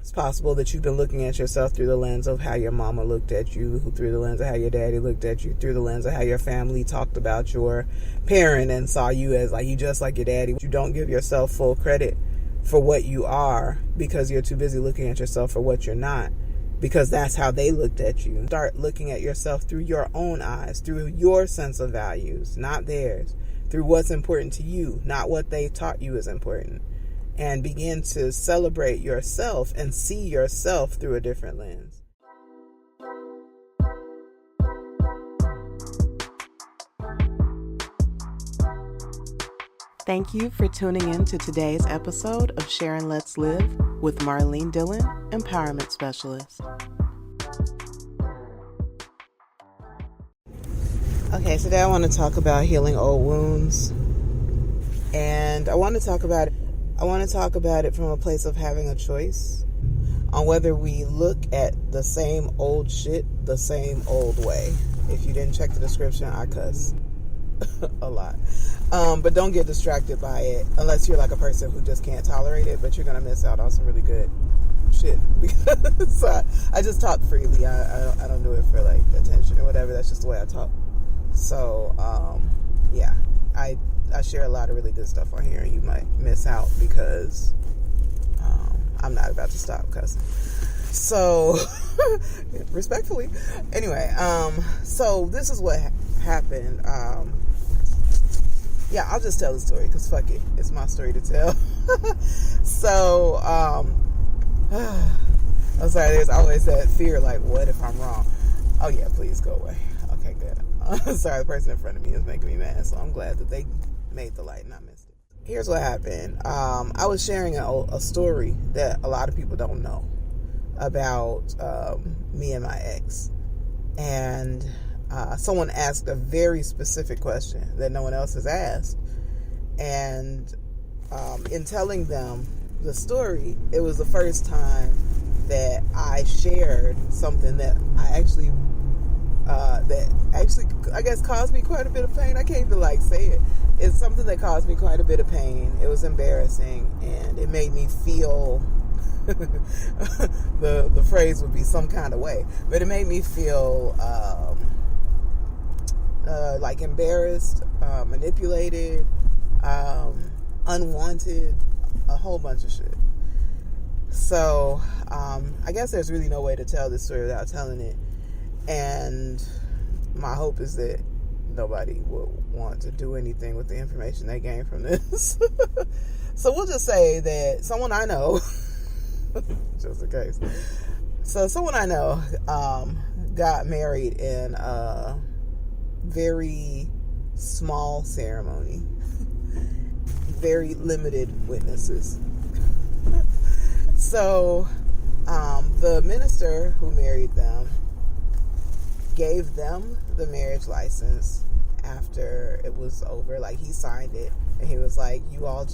It's possible that you've been looking at yourself through the lens of how your mama looked at you, through the lens of how your daddy looked at you, through the lens of how your family talked about your parent and saw you as like you just like your daddy. You don't give yourself full credit for what you are because you're too busy looking at yourself for what you're not, because that's how they looked at you. Start looking at yourself through your own eyes, through your sense of values, not theirs, through what's important to you, not what they taught you is important, and begin to celebrate yourself and see yourself through a different lens. Thank you for tuning in to today's episode of Sharon Let's Live with Marlene Dillon Empowerment Specialist. Okay, today I want to talk about healing old wounds. And I want to talk about it from a place of having a choice on whether we look at the same old shit the same old way. If you didn't check the description, I cuss a lot. But don't get distracted by it unless you're like a person who just can't tolerate it, but you're going to miss out on some really good shit because I just talk freely. I don't do it for like attention or whatever. That's just the way I talk. So, yeah, I share a lot of really good stuff on here and you might miss out because I'm not about to stop cussing. So, respectfully. Anyway, so this is what happened. Yeah, I'll just tell the story because fuck it. It's my story to tell. So, I'm sorry, there's always that fear, like, what if I'm wrong? Oh, yeah, please go away. Okay, good. I'm sorry, the person in front of me is making me mad, so I'm glad that they made the light and I missed it. Here's what happened. I was sharing a story that a lot of people don't know about me and my ex. And someone asked a very specific question that no one else has asked. And in telling them the story, it was the first time that I shared something that I guess caused me quite a bit of pain. I can't even like say it. It's something that caused me quite a bit of pain. It was embarrassing and it made me feel the phrase would be some kind of way, but it made me feel like embarrassed, manipulated, unwanted, a whole bunch of shit. So I guess there's really no way to tell this story without telling it, and my hope is that nobody will want to do anything with the information they gain from this. So we'll just say that someone I know just in case. So someone I know got married in a very small ceremony, very limited witnesses. So the minister who married them gave them the marriage license after it was over. Like, he signed it and he was like, you all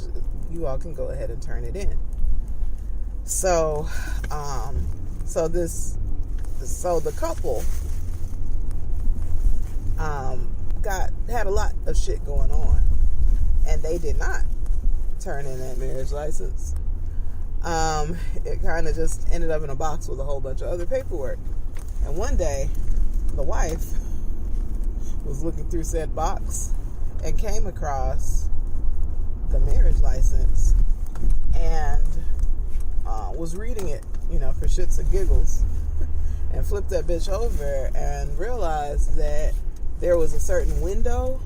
can go ahead and turn it in. So the couple had a lot of shit going on, and they did not turn in that marriage license. It kind of just ended up in a box with a whole bunch of other paperwork. And one day, the wife was looking through said box and came across the marriage license and was reading it, for shits and giggles, and flipped that bitch over and realized that there was a certain window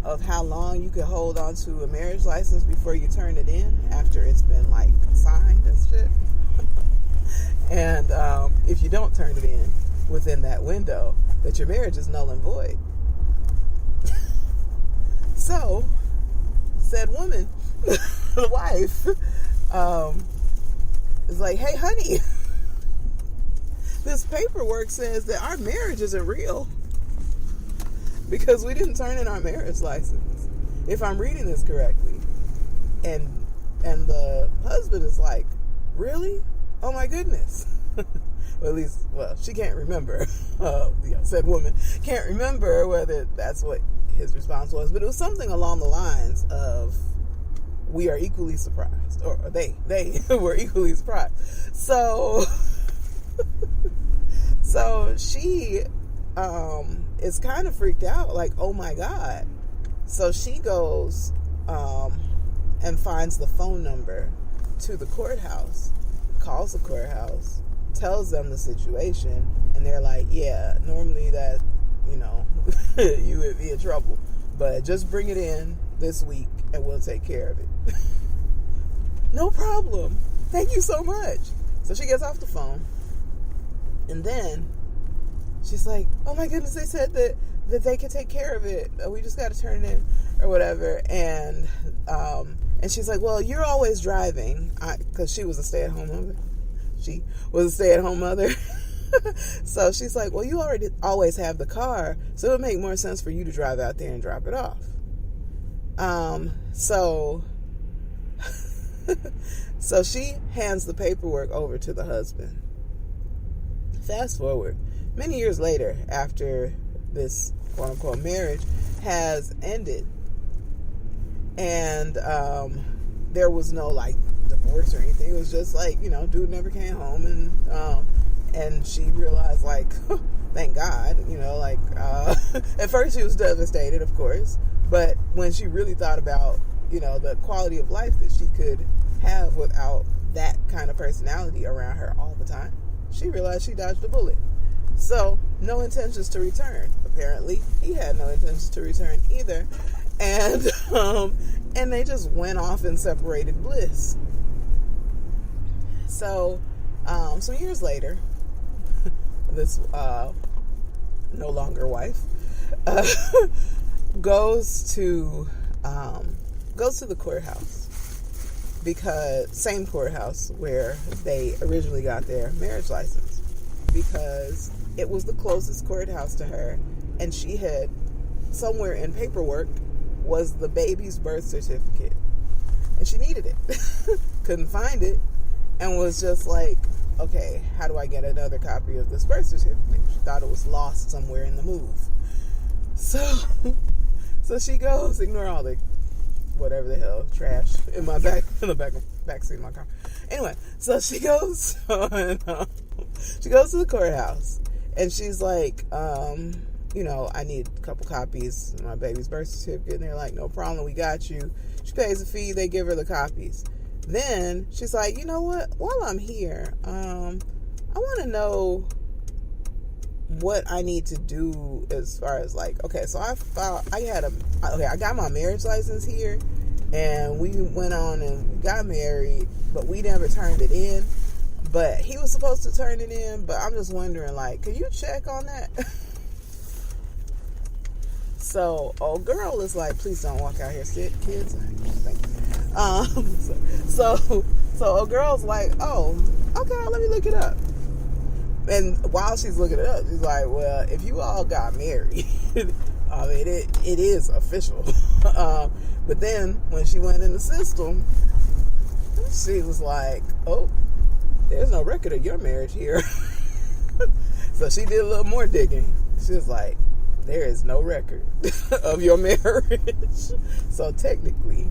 of how long you could hold on to a marriage license before you turn it in after it's been like signed and shit. And if you don't turn it in within that window, that your marriage is null and void. So, said woman, the wife, is like, hey, honey, this paperwork says that our marriage isn't real because we didn't turn in our marriage license, if I'm reading this correctly. And the husband is like, really? Oh my goodness. Well, she can't remember. Said woman can't remember whether that's what his response was, but it was something along the lines of, we are equally surprised, or they were equally surprised. So she is kind of freaked out, like, oh my God. So she goes and finds the phone number to the courthouse, calls the courthouse, tells them the situation, and they're like, yeah, normally that, you would be in trouble, but just bring it in this week and we'll take care of it. No problem. Thank you so much. So she gets off the phone, and then she's like, oh my goodness, they said that they could take care of it. We just got to turn it in or whatever. And she's like, well, you're always driving, because she was a stay-at-home mother. She was a stay-at-home mother. So she's like, well, you always have the car, so it would make more sense for you to drive out there and drop it off. So she hands the paperwork over to the husband. Fast forward, many years later, after this quote-unquote marriage has ended, and there was no, like, divorce or anything. It was just like, dude never came home, and she realized, like, thank God, at first she was devastated, of course, but when she really thought about, the quality of life that she could have without that kind of personality around her all the time, she realized she dodged a bullet. So, no intentions to return. Apparently, he had no intentions to return either. And they just went off in separated bliss. So, some years later, this no longer wife goes to the courthouse, because same courthouse where they originally got their marriage license, because it was the closest courthouse to her, and she had, somewhere in paperwork was the baby's birth certificate, and she needed it. Couldn't find it, and was just like, okay, how do I get another copy of this birth certificate? She thought it was lost somewhere in the move. So she goes, ignore all the whatever the hell trash in the back seat of my car. Anyway, so she goes she goes to the courthouse, and she's like, I need a couple copies of my baby's birth certificate. And they're like, no problem, we got you. She pays a fee, they give her the copies. Then she's like, you know what, while I'm here, I want to know what I need to do as far as, like, okay, so I got my marriage license here, and we went on and got married, but we never turned it in. But he was supposed to turn it in, but I'm just wondering, like, can you check on that? So old girl is like, please don't walk out here, kids. Thank you. So old girl's like, oh, okay, let me look it up. And while she's looking it up, she's like, well, if you all got married, I mean, it is official. But then when she went in the system, she was like, oh, there's no record of your marriage here. So she did a little more digging. She was like, there is no record of your marriage. So technically,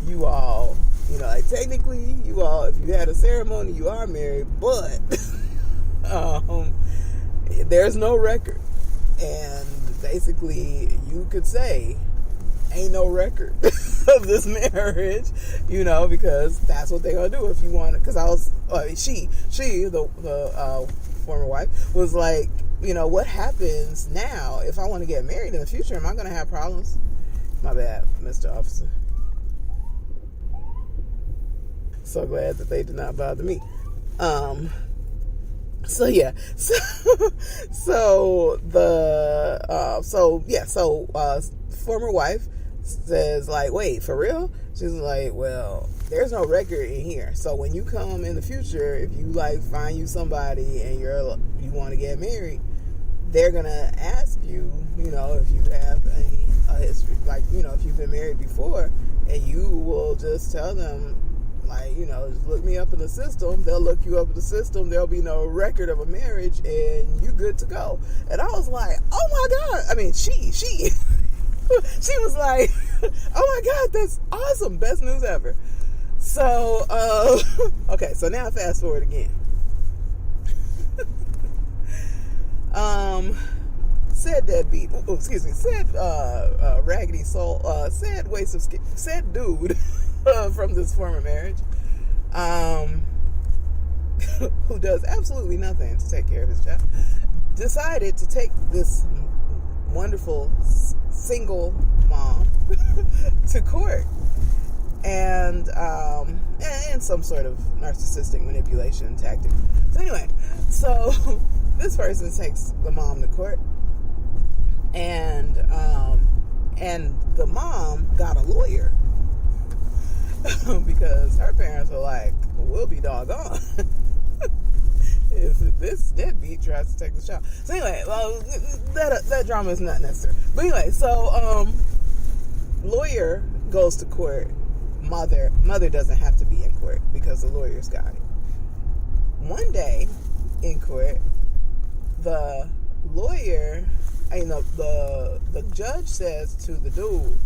you all, if you had a ceremony, you are married, but there's no record. And basically, you could say, ain't no record of this marriage, because that's what they're gonna do if you want it. Because the former wife was like, what happens now if I want to get married in the future? Am I gonna have problems? My bad, Mr. Officer. So glad that they did not bother me. Former wife says, like, wait, for real? She's like, well, there's no record in here. So when you come in the future, if you find you somebody and you want to get married, they're gonna ask you, if you have any history, if you've been married before, and you will just tell them, just look me up in the system. They'll look you up in the system. There'll be no record of a marriage, and you good to go. And I was like, oh my God. I mean, she She was like, oh my God, that's awesome. Best news ever. So, okay, so now fast forward again. Said deadbeat, said raggedy soul, said waste of skin, said dude from this former marriage, who does absolutely nothing to take care of his child, decided to take this wonderful single mom to court, and some sort of narcissistic manipulation tactic. So anyway, so this person takes the mom to court, and the mom got a lawyer because her parents were like, we'll be doggone if this deadbeat tries to take the child. So anyway, that drama is not necessary. But anyway, so lawyer goes to court. Mother doesn't have to be in court because the lawyer's got it. One day in court, the lawyer, the judge says to the dude,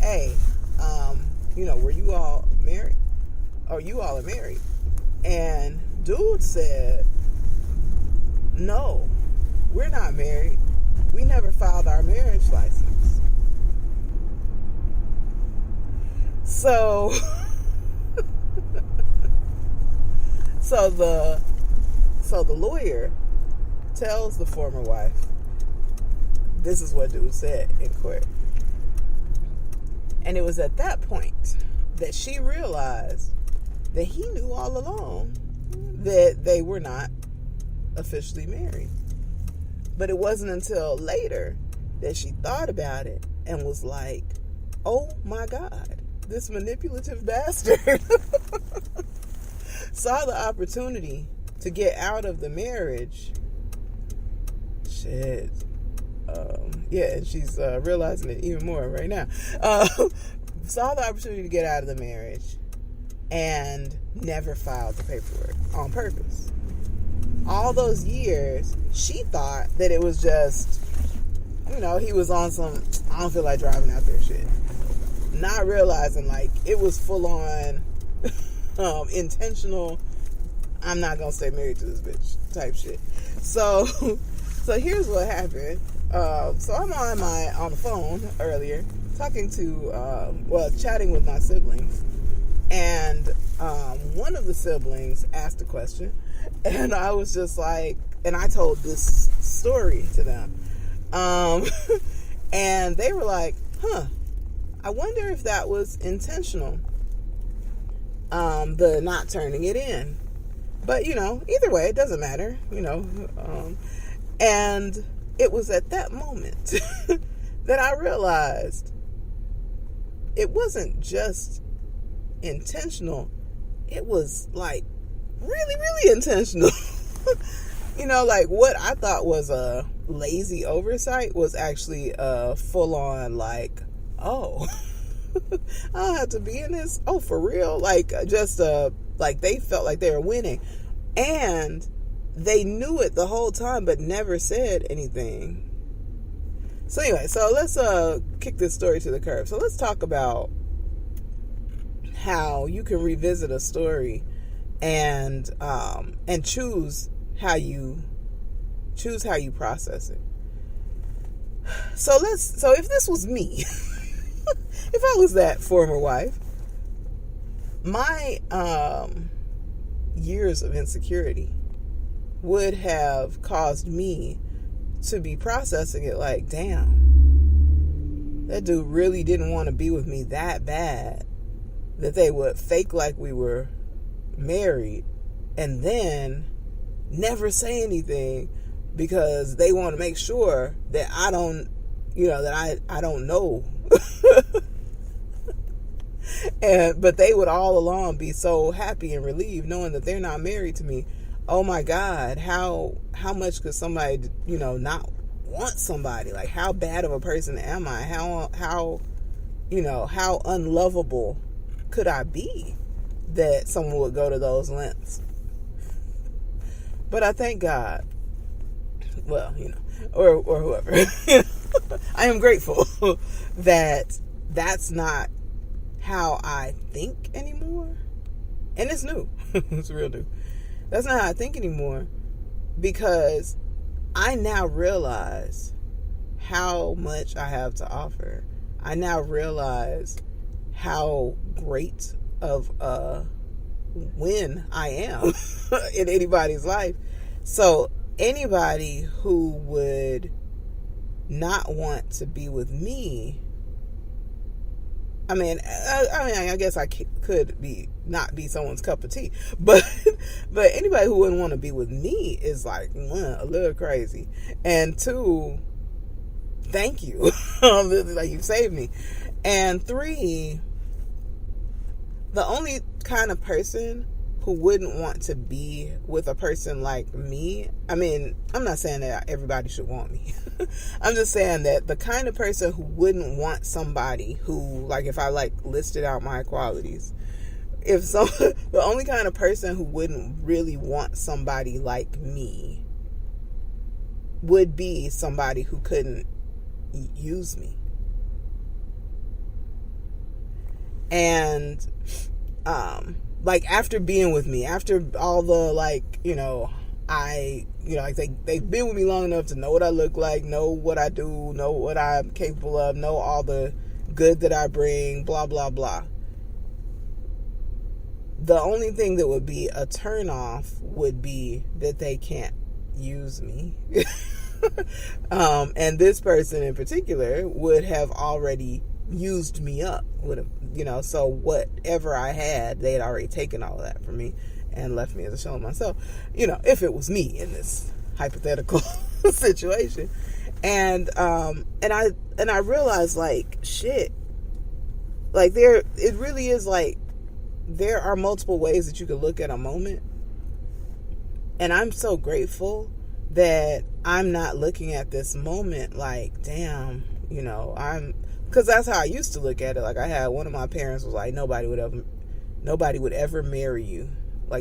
hey, were you all married? Or you all are married? And dude said, no, we're not married. We never filed our marriage license. So, so the lawyer tells the former wife, this is what dude said in court. And it was at that point that she realized that he knew all along that they were not officially married. But it wasn't until later that she thought about it and was like, oh my God, this manipulative bastard saw the opportunity to get out of the marriage. Shit. And she's realizing it even more right now. Saw the opportunity to get out of the marriage and never filed the paperwork on purpose. All those years, she thought that it was just, he was on some, I don't feel like driving out there shit. Not realizing, like, it was full on intentional, I'm not going to stay married to this bitch type shit. So here's what happened. So I'm on the phone earlier, talking to, chatting with my siblings, and one of the siblings asked a question, and I was just like, and I told this story to them, and they were like, I wonder if that was intentional, the not turning it in. But, either way, it doesn't matter, and it was at that moment that I realized it wasn't just intentional. It was like really, really intentional. Like what I thought was a lazy oversight was actually a full on like, oh, I don't have to be in this. Oh, for real? Like just like they felt like they were winning. And they knew it the whole time, but never said anything. So anyway, so let's kick this story to the curb. So let's talk about how you can revisit a story and choose how you process it. So if this was me, if I was that former wife, my years of insecurity would have caused me to be processing it like, damn, that dude really didn't want to be with me that bad that they would fake like we were married and then never say anything because they want to make sure that I don't, that I don't know. But they would all along be so happy and relieved knowing that they're not married to me. Oh my God, how much could somebody, not want somebody? Like, how bad of a person am I? How unlovable could I be that someone would go to those lengths? But I thank God, well, or whoever, I am grateful that that's not how I think anymore. And it's new. It's real new. That's not how I think anymore, because I now realize how much I have to offer. I now realize how great of a win I am in anybody's life. So anybody who would not want to be with me, I guess I could not be someone's cup of tea, but anybody who wouldn't want to be with me is like, one, a little crazy, and two, thank you. Like, you saved me. And three, the only kind of person who wouldn't want to be with a person like me, I'm not saying that everybody should want me. I'm just saying that the kind of person who wouldn't want somebody who, like, if I listed out my qualities, the only kind of person who wouldn't really want somebody like me would be somebody who couldn't use me. And after being with me, after all the they've been with me long enough to know what I look like, know what I do, know what I'm capable of, know all the good that I bring, blah blah blah. The only thing that would be a turnoff would be that they can't use me. And this person in particular would have already used me up, so whatever I had, they had already taken all of that from me and left me as a shell of myself, if it was me in this hypothetical situation. And I realized, shit, it really is there are multiple ways that you could look at a moment. And I'm so grateful that I'm not looking at this moment like, damn, because that's how I used to look at it. I had one of my parents was like, nobody would ever marry you.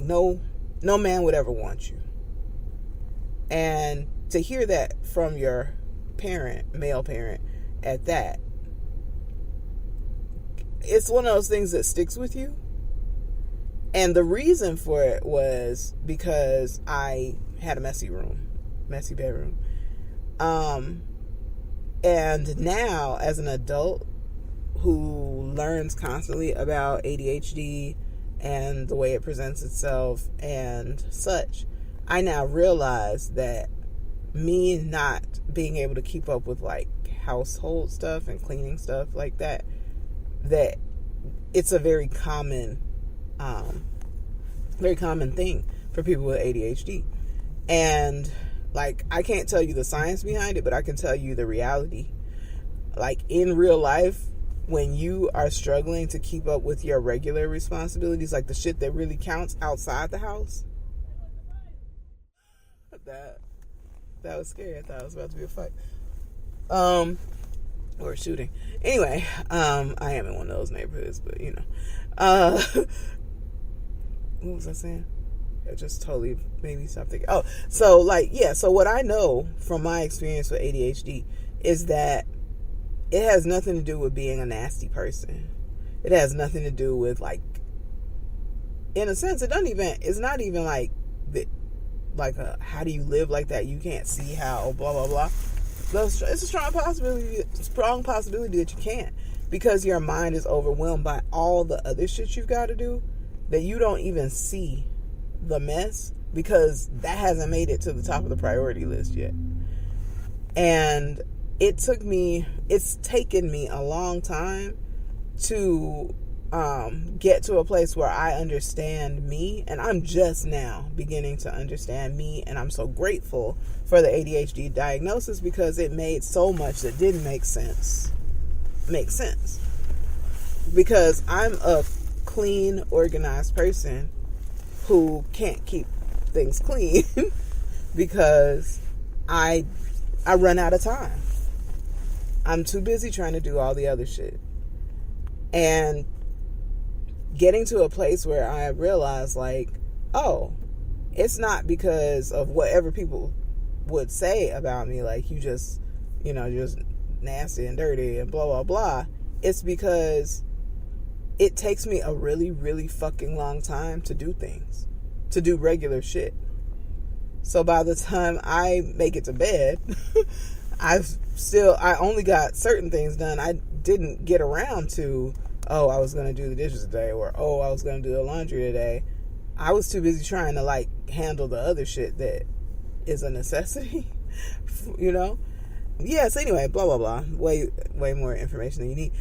No man would ever want you. And to hear that from your parent, male parent, at that, it's one of those things that sticks with you. And the reason for it was because I had a messy bedroom. And now, as an adult who learns constantly about ADHD and the way it presents itself and such, I now realize that me not being able to keep up with household stuff and cleaning stuff like that it's a very common thing for people with ADHD. And I can't tell you the science behind it, but I can tell you the reality. In real life, when you are struggling to keep up with your regular responsibilities, the shit that really counts outside the house, that was scary. I thought it was about to be a fight. Or a shooting. Anyway, I am in one of those neighborhoods, but what was I saying? It just totally made me stop thinking. So what I know from my experience with ADHD is that it has nothing to do with being a nasty person. It has nothing to do with in a sense, it's not even how do you live like that? You can't see how, blah, blah, blah. It's a strong possibility that you can't, because your mind is overwhelmed by all the other shit you've got to do that you don't even see the mess, because that hasn't made it to the top of the priority list yet. And it's taken me a long time to get to a place where I understand me, and I'm just now beginning to understand me, and I'm so grateful for the ADHD diagnosis, because it made so much that didn't make sense because I'm a clean, organized person who can't keep things clean because I run out of time. I'm too busy trying to do all the other shit. And getting to a place where I realize it's not because of whatever people would say about me, you just nasty and dirty and blah, blah, blah. It's because it takes me a really, really fucking long time to do things, to do regular shit. So by the time I make it to bed, I only got certain things done. I didn't get around to, oh, I was going to do the dishes today, or, oh, I was going to do the laundry today. I was too busy trying to, like, handle the other shit that is a necessity, you know? Yeah, so anyway, blah, blah, blah. Way more information than you need.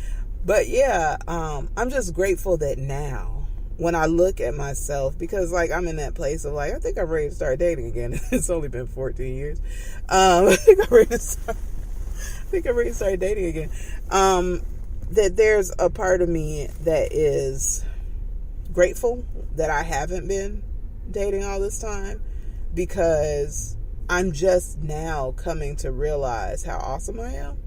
But yeah, I'm just grateful that now, when I look at myself, because, like, I'm in that place of, like, I think I'm ready to start dating again. It's only been 14 years. I think I'm ready to start dating again. That there's a part of me that is grateful that I haven't been dating all this time, because I'm just now coming to realize how awesome I am.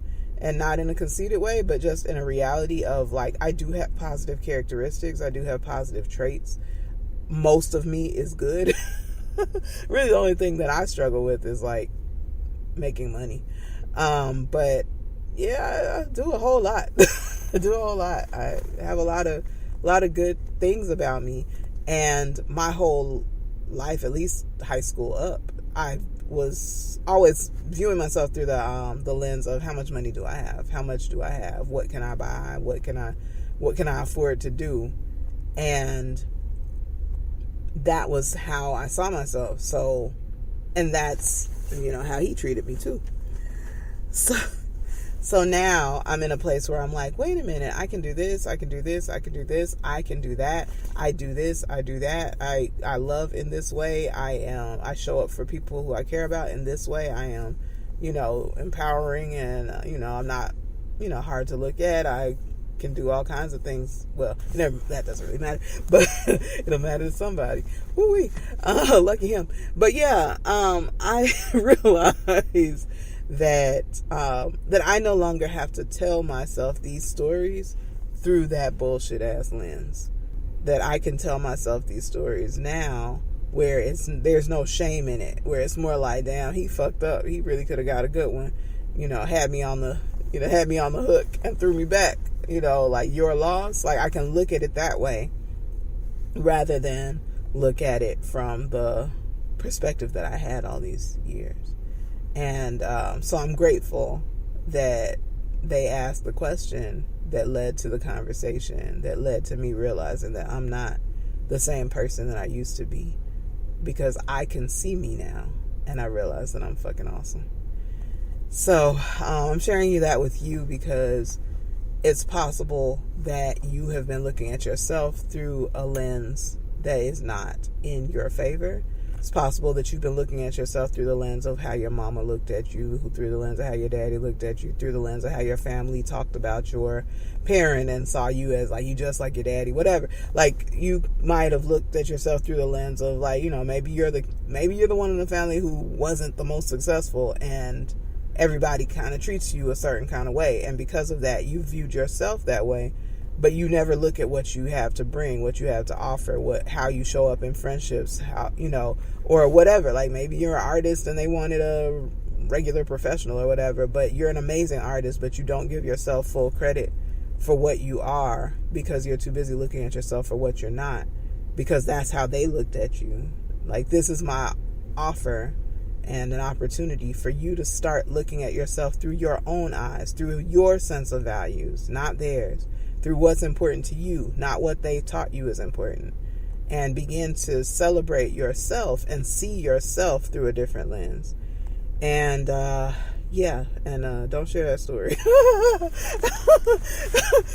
And not in a conceited way, but just in a reality of, like, I do have positive characteristics. I do have positive traits. Most of me is good. Really, the only thing that I struggle with is, like, making money. But yeah, I do a whole lot. I have a lot of good things about me. And my whole life, at least high school up, I was always viewing myself through the lens of how much money do I have? How much do I have? What can I buy? What can I afford to do? And that was how I saw myself. So, and that's, how he treated me too. So now I'm in a place where I'm like, wait a minute, I can do this, I can do this, I can do this, I can do that, I do this, I do that, I love in this way, I show up for people who I care about in this way, I am, empowering, and, I'm not, hard to look at, I can do all kinds of things. Well, that doesn't really matter, but it'll matter to somebody. Woo-wee. Lucky him. But yeah, I realize that I no longer have to tell myself these stories through that bullshit ass lens. That I can tell myself these stories now where there's no shame in it, where it's more like, damn, he fucked up. He really could have got a good one. Had me on the hook and threw me back. Like, your loss. Like, I can look at it that way rather than look at it from the perspective that I had all these years. And so I'm grateful that they asked the question that led to the conversation, that led to me realizing that I'm not the same person that I used to be, because I can see me now and I realize that I'm fucking awesome. So I'm sharing that with you because it's possible that you have been looking at yourself through a lens that is not in your favor. It's possible that you've been looking at yourself through the lens of how your mama looked at you, through the lens of how your daddy looked at you, through the lens of how your family talked about your parent and saw you as, like, you just like your daddy, whatever. Like, you might have looked at yourself through the lens of, like, maybe you're the one in the family who wasn't the most successful, and everybody kind of treats you a certain kind of way. And because of that, you viewed yourself that way. But you never look at what you have to bring, what you have to offer, how you show up in friendships, or whatever. Like, maybe you're an artist and they wanted a regular professional or whatever, but you're an amazing artist, but you don't give yourself full credit for what you are because you're too busy looking at yourself for what you're not, because that's how they looked at you. Like, this is my offer and an opportunity for you to start looking at yourself through your own eyes, through your sense of values, not theirs. Through what's important to you, not what they taught you is important. And begin to celebrate yourself and see yourself through a different lens. And, don't share that story.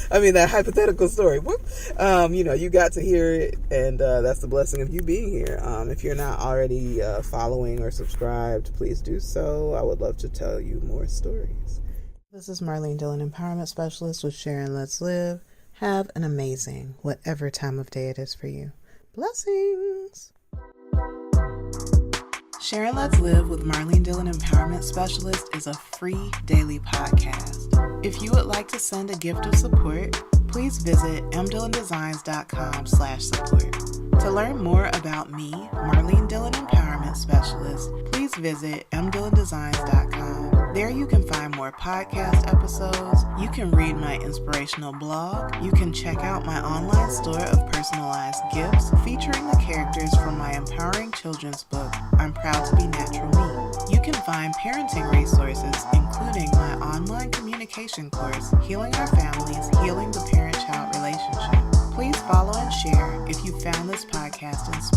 I mean, that hypothetical story. You got to hear it, and that's the blessing of you being here. If you're not already following or subscribed, please do so. I would love to tell you more stories. This is Marlene Dillon Empowerment Specialist with Sharon Let's Live. Have an amazing whatever time of day it is for you. Blessings. Sharon Let's Live with Marlene Dillon Empowerment Specialist is a free daily podcast. If you would like to send a gift of support, please visit mdillondesigns.com/support. To learn more about me, Marlene Dillon Empowerment Specialist, please visit mdillondesigns.com. There There you can find more podcast episodes, you can read my inspirational blog, you can check out my online store of personalized gifts featuring the characters from my empowering children's book, I'm Proud to Be Natural Me. You can find parenting resources, including my online communication course, Healing Our Families, Healing the Parent-Child Relationship. Please follow and share if you found this podcast inspiring.